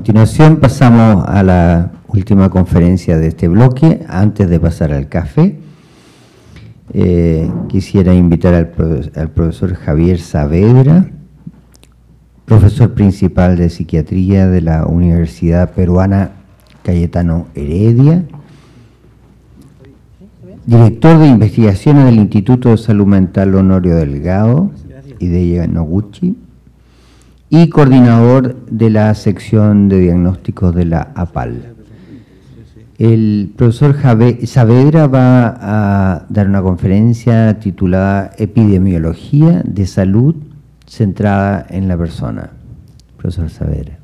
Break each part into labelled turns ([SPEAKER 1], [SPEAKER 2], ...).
[SPEAKER 1] continuación pasamos a la última conferencia de este bloque. Antes de pasar al café, quisiera invitar al profesor Javier Saavedra, profesor principal de psiquiatría de la Universidad Peruana Cayetano Heredia, director de investigaciones del Instituto de Salud Mental Honorio Delgado y de Noguchi, y coordinador de la sección de diagnósticos de la APAL. El profesor Saavedra va a dar una conferencia titulada Epidemiología de Salud centrada en la persona. Profesor Saavedra.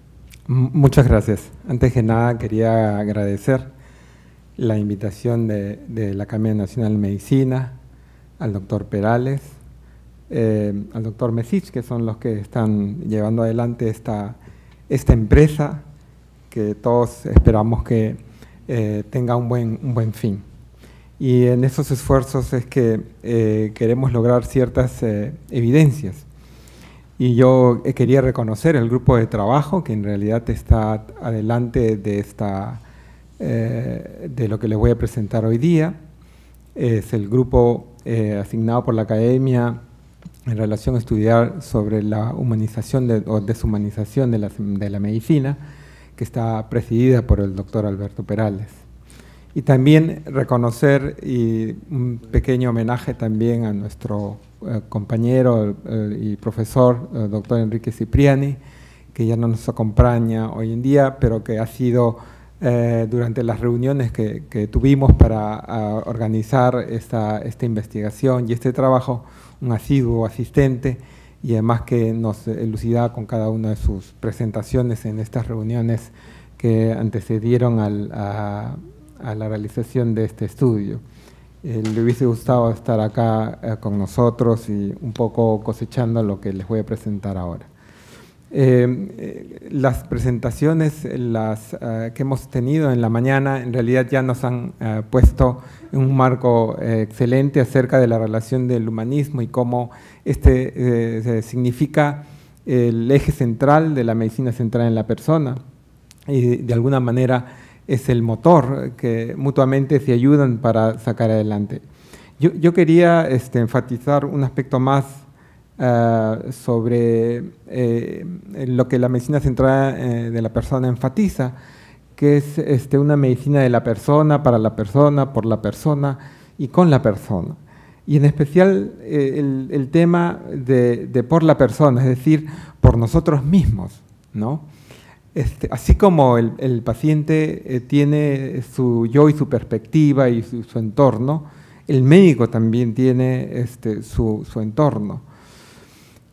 [SPEAKER 2] Muchas gracias. Antes que nada quería agradecer la invitación de la Academia Nacional de Medicina, al doctor Perales, al doctor Mesich, que son los que están llevando adelante esta empresa, que todos esperamos que tenga un buen fin. Y en esos esfuerzos es que queremos lograr ciertas evidencias. Y yo quería reconocer el grupo de trabajo que en realidad está adelante de lo que les voy a presentar hoy día. Es el grupo asignado por la Academia en relación a estudiar sobre la humanización o deshumanización de la medicina, que está presidida por el doctor Alberto Perales. Y también reconocer y un pequeño homenaje también a nuestro compañero y profesor, doctor Enrique Cipriani, que ya no nos acompaña hoy en día, pero que ha sido durante las reuniones que tuvimos para organizar esta investigación y este trabajo, un asiduo asistente, y además que nos elucidaba con cada una de sus presentaciones en estas reuniones que antecedieron a la realización de este estudio. Le hubiese gustado estar acá con nosotros y un poco cosechando lo que les voy a presentar ahora. Las presentaciones que hemos tenido en la mañana en realidad ya nos han puesto en un marco excelente acerca de la relación del humanismo y cómo significa el eje central de la medicina centrada en la persona, y de alguna manera es el motor que mutuamente se ayudan para sacar adelante. Yo quería enfatizar un aspecto más sobre lo que la medicina centrada de la persona enfatiza, que es una medicina de la persona, para la persona, por la persona y con la persona. Y en especial el tema de por la persona, es decir, por nosotros mismos, ¿no? Así como el paciente tiene su yo y su perspectiva y su entorno, el médico también tiene su entorno.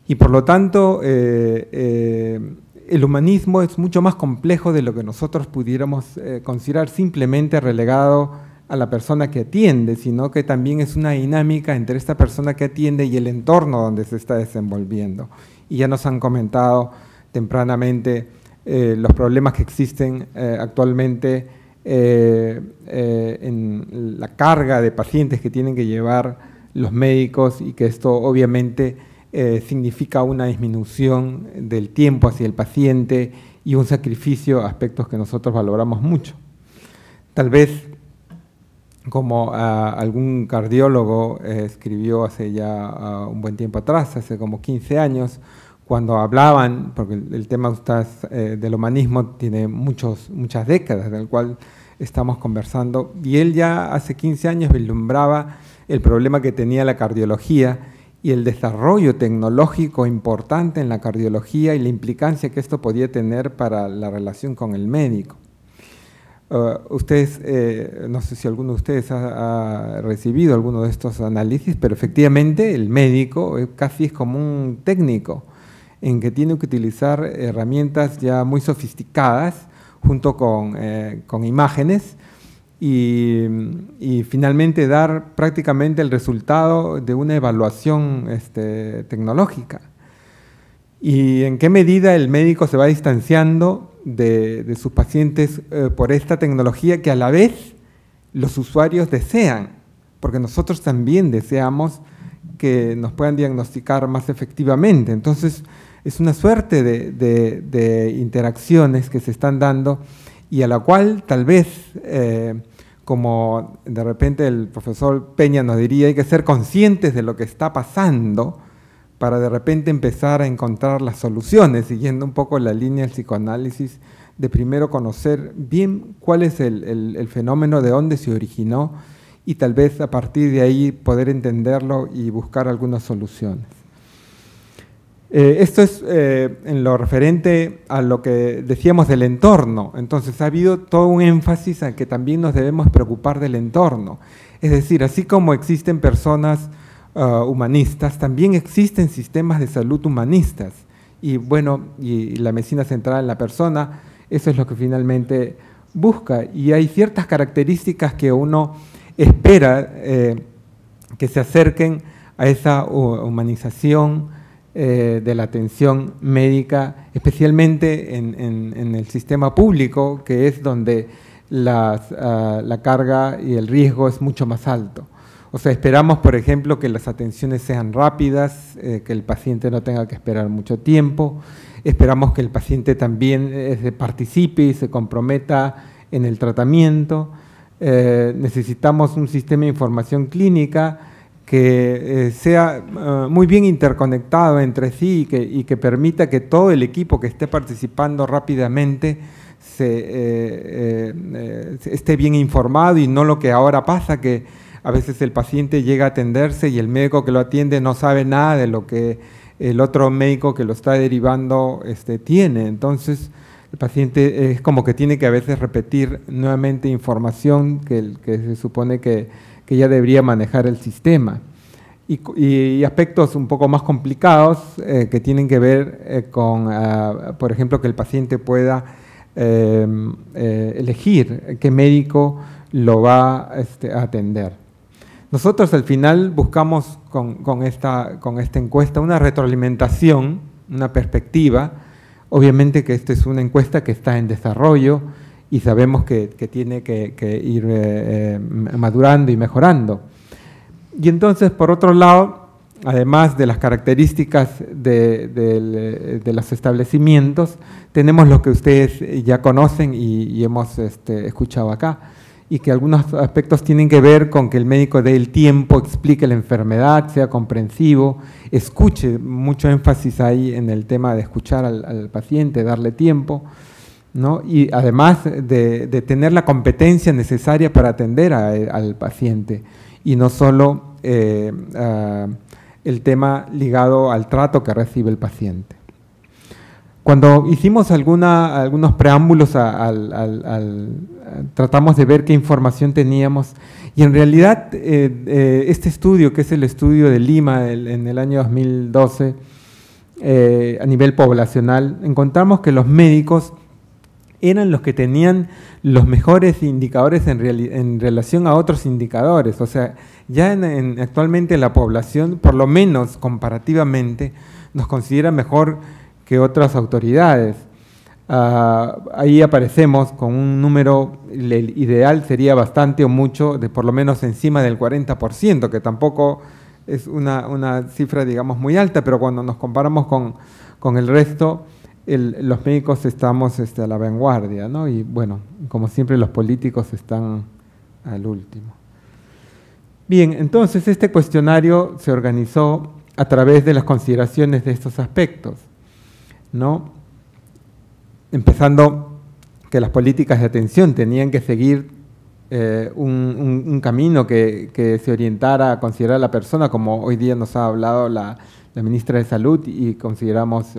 [SPEAKER 2] Y por lo tanto, el humanismo es mucho más complejo de lo que nosotros pudiéramos considerar simplemente relegado a la persona que atiende, sino que también es una dinámica entre esta persona que atiende y el entorno donde se está desenvolviendo. Y ya nos han comentado tempranamente los problemas que existen actualmente en la carga de pacientes que tienen que llevar los médicos, y que esto obviamente significa una disminución del tiempo hacia el paciente y un sacrificio, aspectos que nosotros valoramos mucho. Tal vez, como algún cardiólogo escribió hace ya un buen tiempo atrás, hace como 15 años, cuando hablaban, porque el tema del humanismo tiene muchas décadas, del cual estamos conversando, y él ya hace 15 años vislumbraba el problema que tenía la cardiología y el desarrollo tecnológico importante en la cardiología y la implicancia que esto podía tener para la relación con el médico. Ustedes, no sé si alguno de ustedes ha recibido alguno de estos análisis, pero efectivamente el médico casi es como un técnico, en que tiene que utilizar herramientas ya muy sofisticadas junto con imágenes y finalmente dar prácticamente el resultado de una evaluación tecnológica. ¿Y en qué medida el médico se va distanciando de sus pacientes por esta tecnología que a la vez los usuarios desean? Porque nosotros también deseamos que nos puedan diagnosticar más efectivamente. Entonces, Es una suerte de interacciones que se están dando y a la cual tal vez, como de repente el profesor Peña nos diría, hay que ser conscientes de lo que está pasando para de repente empezar a encontrar las soluciones, siguiendo un poco la línea del psicoanálisis, de primero conocer bien cuál es el fenómeno, de dónde se originó, y tal vez a partir de ahí poder entenderlo y buscar algunas soluciones. Esto es en lo referente a lo que decíamos del entorno. Entonces ha habido todo un énfasis en que también nos debemos preocupar del entorno. Es decir, así como existen personas humanistas, también existen sistemas de salud humanistas. Y bueno, y la medicina centrada en la persona, eso es lo que finalmente busca. Y hay ciertas características que uno espera que se acerquen a esa humanización de la atención médica, especialmente en el sistema público, que es donde la carga y el riesgo es mucho más alto. O sea, esperamos, por ejemplo, que las atenciones sean rápidas, que el paciente no tenga que esperar mucho tiempo. Esperamos que el paciente también participe y se comprometa en el tratamiento. Necesitamos un sistema de información clínica que sea muy bien interconectado entre sí y que permita que todo el equipo que esté participando rápidamente esté bien informado, y no lo que ahora pasa, que a veces el paciente llega a atenderse y el médico que lo atiende no sabe nada de lo que el otro médico que lo está derivando tiene. Entonces el paciente es como que tiene que a veces repetir nuevamente información que se supone que ya debería manejar el sistema. Y aspectos un poco más complicados que tienen que ver con, por ejemplo, que el paciente pueda elegir qué médico lo va a atender. Nosotros al final buscamos con esta encuesta una retroalimentación, una perspectiva. Obviamente que esta es una encuesta que está en desarrollo y sabemos que tiene que ir madurando y mejorando. Y entonces, por otro lado, además de las características de los establecimientos, tenemos lo que ustedes ya conocen y hemos escuchado acá, y que algunos aspectos tienen que ver con que el médico dé el tiempo, explique la enfermedad, sea comprensivo, escuche, mucho énfasis ahí en el tema de escuchar al paciente, darle tiempo, ¿no? Y además de tener la competencia necesaria para atender al paciente, y no solo el tema ligado al trato que recibe el paciente. Cuando hicimos algunos preámbulos, tratamos de ver qué información teníamos, y en realidad este estudio, que es el estudio de Lima en el año 2012, a nivel poblacional, encontramos que los médicos eran los que tenían los mejores indicadores en relación a otros indicadores. O sea, ya actualmente la población, por lo menos comparativamente, nos considera mejor que otras autoridades. Ahí aparecemos con un número, el ideal sería bastante o mucho, de por lo menos encima del 40%, que tampoco es una cifra, digamos, muy alta, pero cuando nos comparamos con el resto, los médicos estamos a la vanguardia, ¿no? Y bueno, como siempre los políticos están al último. Bien, entonces este cuestionario se organizó a través de las consideraciones de estos aspectos, ¿no? Empezando que las políticas de atención tenían que seguir un camino que se orientara a considerar a la persona, como hoy día nos ha hablado la ministra de Salud y consideramos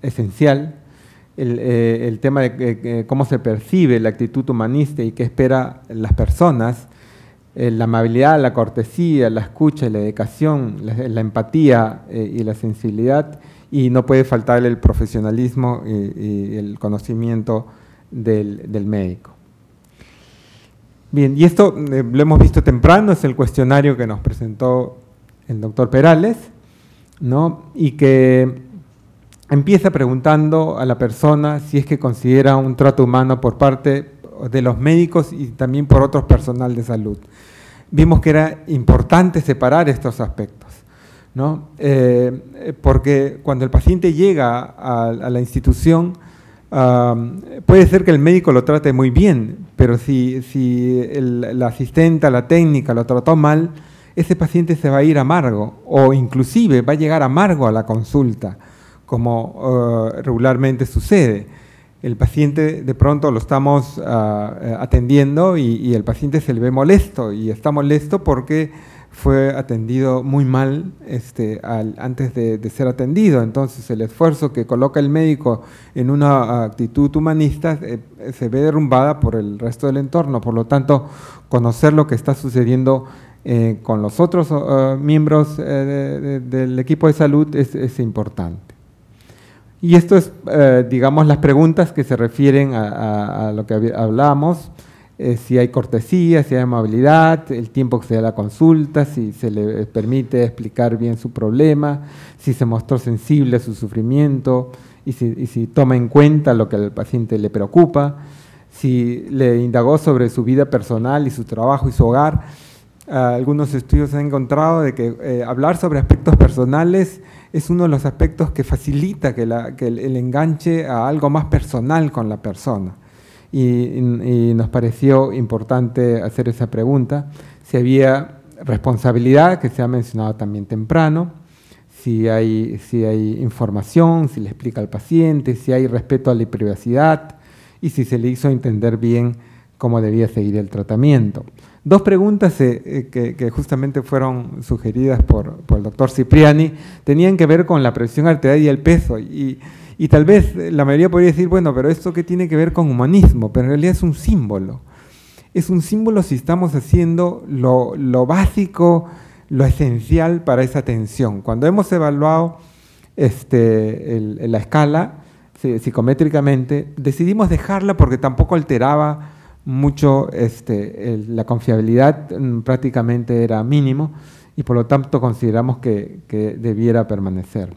[SPEAKER 2] esencial, el tema de cómo se percibe la actitud humanista y qué espera las personas, la amabilidad, la cortesía, la escucha, la dedicación, la empatía y la sensibilidad, y no puede faltar el profesionalismo y el conocimiento del médico. Bien, y esto lo hemos visto temprano, es el cuestionario que nos presentó el doctor Perales, ¿no? Y que empieza preguntando a la persona si es que considera un trato humano por parte de los médicos y también por otros personal de salud. Vimos que era importante separar estos aspectos, ¿no? Porque cuando el paciente llega a la institución, puede ser que el médico lo trate muy bien, pero si la asistenta, la técnica lo trató mal, ese paciente se va a ir amargo o inclusive va a llegar amargo a la consulta, como regularmente sucede. El paciente de pronto lo estamos atendiendo y el paciente se le ve molesto y está molesto porque fue atendido muy mal antes de ser atendido. Entonces el esfuerzo que coloca el médico en una actitud humanista se ve derrumbada por el resto del entorno. Por lo tanto, conocer lo que está sucediendo con los otros miembros del equipo de salud es importante. Y esto es, digamos, las preguntas que se refieren a lo que hablamos, si hay cortesía, si hay amabilidad, el tiempo que se da la consulta, si se le permite explicar bien su problema, si se mostró sensible a su sufrimiento y si toma en cuenta lo que al paciente le preocupa, si le indagó sobre su vida personal y su trabajo y su hogar. Algunos estudios han encontrado de que hablar sobre aspectos personales es uno de los aspectos que facilita que el enganche a algo más personal con la persona. Y nos pareció importante hacer esa pregunta, si había responsabilidad, que se ha mencionado también temprano, si hay información, si le explica al paciente, si hay respeto a la privacidad y si se le hizo entender bien cómo debía seguir el tratamiento. Dos preguntas que justamente fueron sugeridas por el doctor Cipriani tenían que ver con la presión arterial y el peso. Y tal vez la mayoría podría decir, bueno, pero ¿esto qué tiene que ver con humanismo? Pero en realidad es un símbolo. Es un símbolo si estamos haciendo lo básico, lo esencial para esa atención. Cuando hemos evaluado la escala psicométricamente, decidimos dejarla porque tampoco alteraba mucho la confiabilidad, prácticamente era mínimo, y por lo tanto consideramos que debiera permanecer.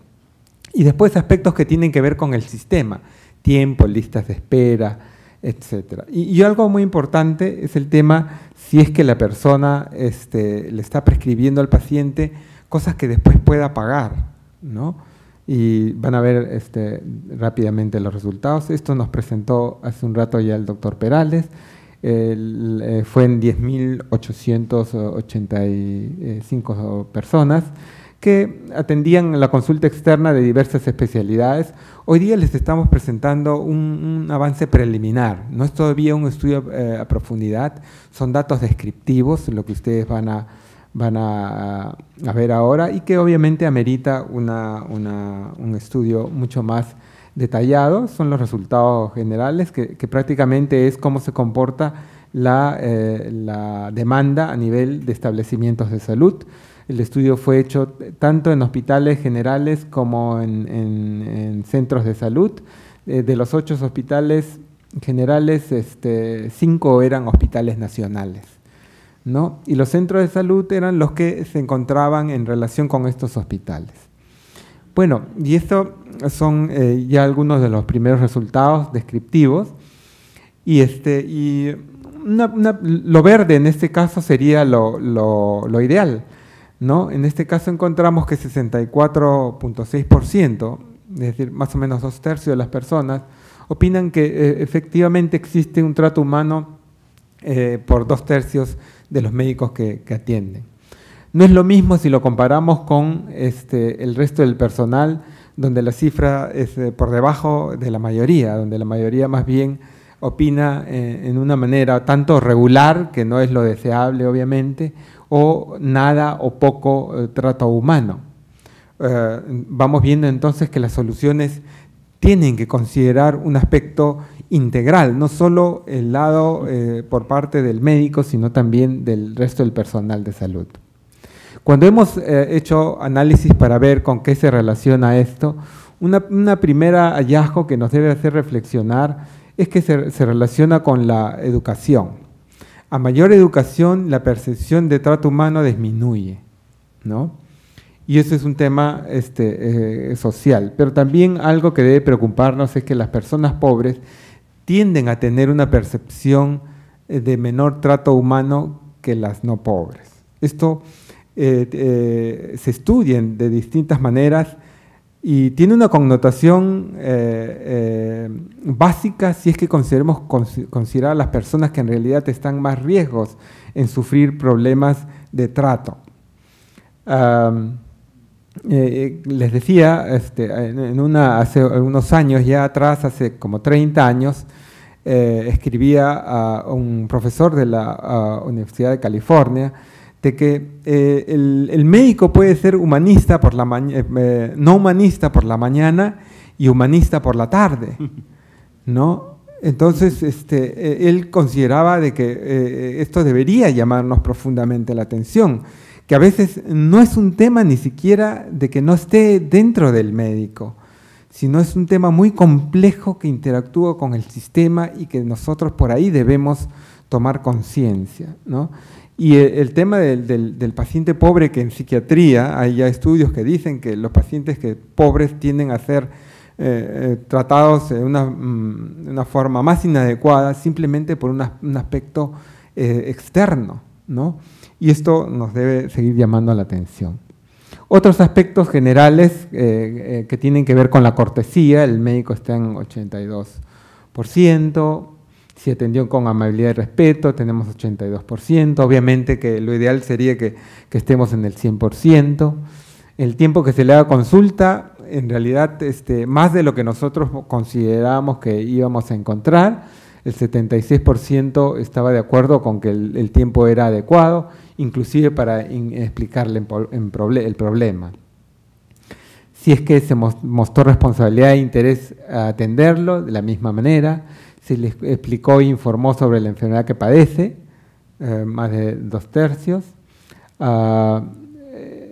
[SPEAKER 2] Y después aspectos que tienen que ver con el sistema, tiempo, listas de espera, etc. Y algo muy importante es el tema si es que la persona le está prescribiendo al paciente cosas que después pueda pagar, ¿no? Y van a ver rápidamente los resultados. Esto nos presentó hace un rato ya el doctor Perales. Fue en 10.885 personas que atendían la consulta externa de diversas especialidades. Hoy día les estamos presentando un avance preliminar, no es todavía un estudio a profundidad, son datos descriptivos, lo que ustedes van a ver ahora y que obviamente amerita un estudio mucho más detallado. Son los resultados generales que prácticamente es cómo se comporta la demanda a nivel de establecimientos de salud. El estudio fue hecho tanto en hospitales generales como en centros de salud. De los 8 hospitales generales, 5 eran hospitales nacionales, ¿no? Y los centros de salud eran los que se encontraban en relación con estos hospitales. Bueno, y estos son ya algunos de los primeros resultados descriptivos. Y, lo verde en este caso sería lo ideal, ¿no? En este caso encontramos que 64.6%, es decir, más o menos 2/3 de las personas, opinan que efectivamente existe un trato humano por 2/3 de los médicos que atienden. No es lo mismo si lo comparamos con el resto del personal, donde la cifra es por debajo de la mayoría, donde la mayoría más bien opina en una manera tanto regular, que no es lo deseable obviamente, o nada o poco trato humano. Vamos viendo entonces que las soluciones tienen que considerar un aspecto integral, no solo el lado por parte del médico, sino también del resto del personal de salud. Cuando hemos hecho análisis para ver con qué se relaciona esto, una primera hallazgo que nos debe hacer reflexionar es que se relaciona con la educación. A mayor educación, la percepción de trato humano disminuye, ¿no? Y eso es un tema social. Pero también algo que debe preocuparnos es que las personas pobres tienden a tener una percepción de menor trato humano que las no pobres. Esto se estudien de distintas maneras y tiene una connotación básica si es que considerar a las personas que en realidad están más riesgos en sufrir problemas de trato. Les decía, hace unos años ya atrás, hace como 30 años, escribía a un profesor de la Universidad de California de que el médico puede ser humanista por la no humanista por la mañana y humanista por la tarde, ¿no? Entonces, él consideraba de que esto debería llamarnos profundamente la atención, que a veces no es un tema ni siquiera de que no esté dentro del médico, sino es un tema muy complejo que interactúa con el sistema y que nosotros por ahí debemos tomar conciencia, ¿no? Y el tema del paciente pobre, que en psiquiatría hay ya estudios que dicen que los pacientes pobres tienden a ser tratados de una forma más inadecuada simplemente por un aspecto externo, ¿no? Y esto nos debe seguir llamando la atención. Otros aspectos generales que tienen que ver con la cortesía, el médico está en 82%, si atendió con amabilidad y respeto, tenemos 82%, obviamente que lo ideal sería que estemos en el 100%. El tiempo que se le da consulta, en realidad, más de lo que nosotros considerábamos que íbamos a encontrar, el 76% estaba de acuerdo con que el tiempo era adecuado, inclusive para explicarle el problema. Si es que se mostró responsabilidad e interés a atenderlo, de la misma manera, se le explicó e informó sobre la enfermedad que padece, más de 2/3.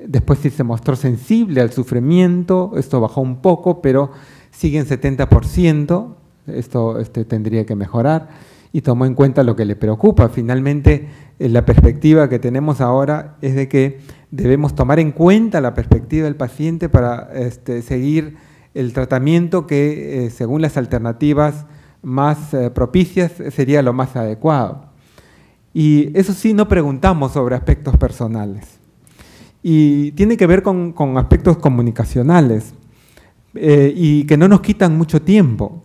[SPEAKER 2] Después, si se mostró sensible al sufrimiento, esto bajó un poco, pero sigue en 70%, esto tendría que mejorar, y tomó en cuenta lo que le preocupa. Finalmente, la perspectiva que tenemos ahora es de que debemos tomar en cuenta la perspectiva del paciente para seguir el tratamiento que, según las alternativas más propicias, sería lo más adecuado. Y eso sí, no preguntamos sobre aspectos personales. Y tiene que ver con aspectos comunicacionales y que no nos quitan mucho tiempo.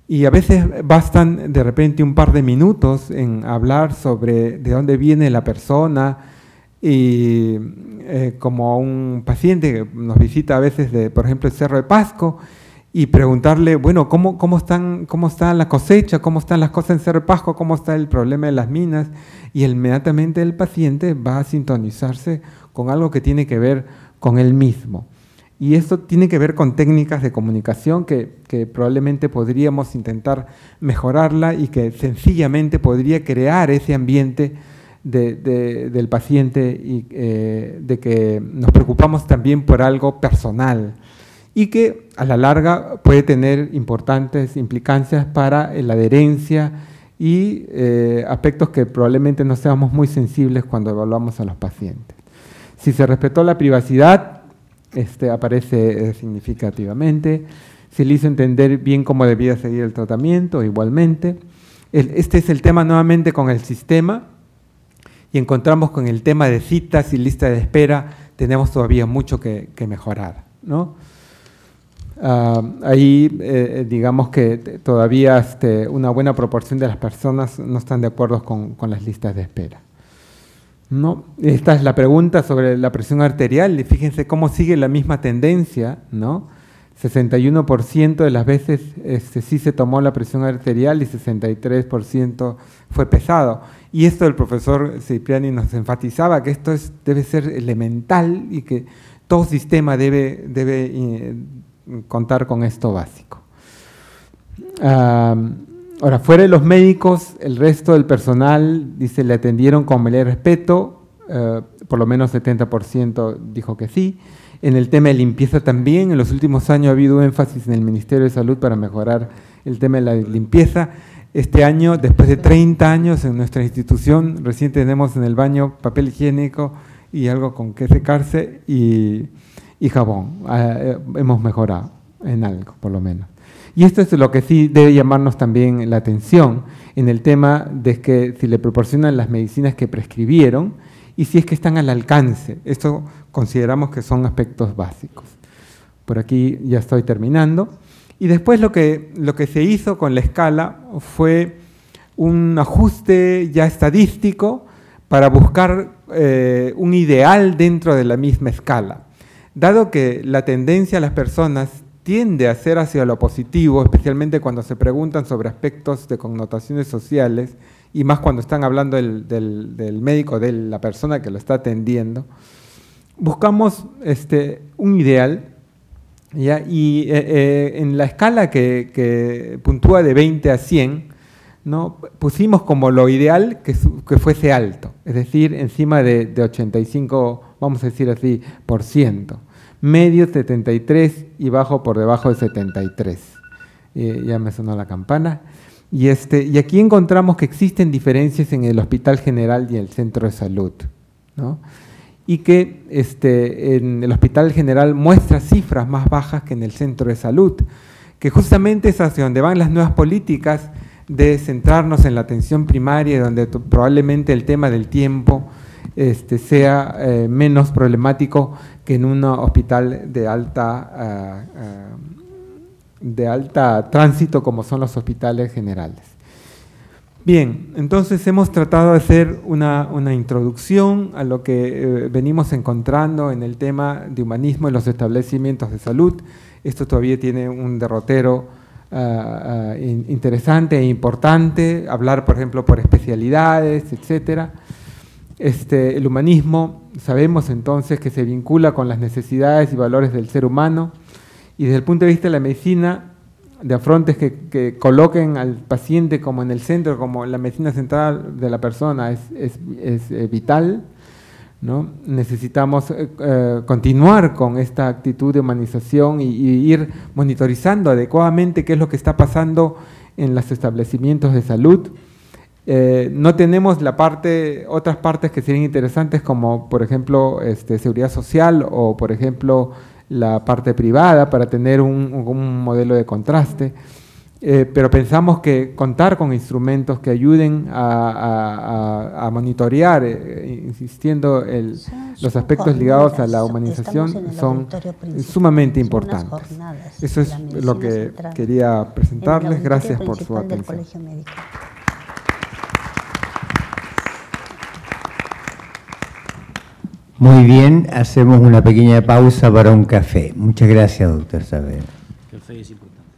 [SPEAKER 2] Y a veces bastan de repente un par de minutos en hablar sobre de dónde viene la persona, y como un paciente que nos visita a veces por ejemplo, el Cerro de Pasco, y preguntarle, bueno, ¿cómo está la cosecha? ¿Cómo están las cosas en Cerro de Pasco? ¿Cómo está el problema de las minas? Y inmediatamente el paciente va a sintonizarse con algo que tiene que ver con él mismo. Y esto tiene que ver con técnicas de comunicación que probablemente podríamos intentar mejorarla y que sencillamente podría crear ese ambiente del paciente y de que nos preocupamos también por algo personal y que a la larga puede tener importantes implicancias para la adherencia y aspectos que probablemente no seamos muy sensibles cuando evaluamos a los pacientes. Si se respetó la privacidad, aparece significativamente. Se le hizo entender bien cómo debía seguir el tratamiento, igualmente. Este es el tema nuevamente con el sistema, y encontramos con el tema de citas y lista de espera, tenemos todavía mucho que mejorar, ¿no? Ahí digamos que todavía una buena proporción de las personas no están de acuerdo con las listas de espera, ¿no? Esta es la pregunta sobre la presión arterial, y fíjense cómo sigue la misma tendencia, ¿no? 61% de las veces sí se tomó la presión arterial y 63% fue pesado. Y esto el profesor Cipriani nos enfatizaba, que esto debe ser elemental y que todo sistema debe contar con esto básico. Ahora, fuera de los médicos, el resto del personal, dice, le atendieron con amabilidad y respeto, por lo menos 70% dijo que sí. En el tema de limpieza también, en los últimos años ha habido énfasis en el Ministerio de Salud para mejorar el tema de la limpieza. Este año, después de 30 años en nuestra institución, recién tenemos en el baño papel higiénico y algo con que secarse y jabón. Hemos mejorado en algo, por lo menos. Y esto es lo que sí debe llamarnos también la atención en el tema de que si le proporcionan las medicinas que prescribieron y si es que están al alcance. Esto consideramos que son aspectos básicos. Por aquí ya estoy terminando. Y después lo que se hizo con la escala fue un ajuste ya estadístico para buscar un ideal dentro de la misma escala. Dado que la tendencia de las personas tiende a ser hacia lo positivo, especialmente cuando se preguntan sobre aspectos de connotaciones sociales, y más cuando están hablando del médico, de la persona que lo está atendiendo, buscamos un ideal, ¿ya? Y en la escala que puntúa de 20 a 100, ¿no? Pusimos como lo ideal que fuese alto, es decir, encima de 85, vamos a decir así, por ciento. Medio 73 y bajo por debajo de 73. Ya me sonó la campana. Y aquí encontramos que existen diferencias en el Hospital General y el Centro de Salud, ¿no? Y que en el Hospital General muestra cifras más bajas que en el Centro de Salud, que justamente es hacia donde van las nuevas políticas de centrarnos en la atención primaria, donde probablemente el tema del tiempo sea menos problemático que en un hospital de alta tránsito como son los hospitales generales. Bien, entonces hemos tratado de hacer una introducción a lo que venimos encontrando en el tema de humanismo en los establecimientos de salud. Esto todavía tiene un derrotero interesante e importante, hablar por ejemplo por especialidades, etcétera. El humanismo sabemos entonces que se vincula con las necesidades y valores del ser humano, y desde el punto de vista de la medicina, de afrontes que coloquen al paciente como en el centro, como la medicina central de la persona es vital, ¿no? Necesitamos continuar con esta actitud de humanización y ir monitorizando adecuadamente qué es lo que está pasando en los establecimientos de salud. No tenemos otras partes que serían interesantes, como por ejemplo seguridad social o por ejemplo la parte privada, para tener un modelo de contraste, pero pensamos que contar con instrumentos que ayuden a monitorear, insistiendo los aspectos ligados a la humanización son sumamente importantes. Eso es lo que quería presentarles. Gracias por su atención.
[SPEAKER 1] Muy bien, hacemos una pequeña pausa para un café. Muchas gracias, doctor Saavedra.
[SPEAKER 3] El café es importante.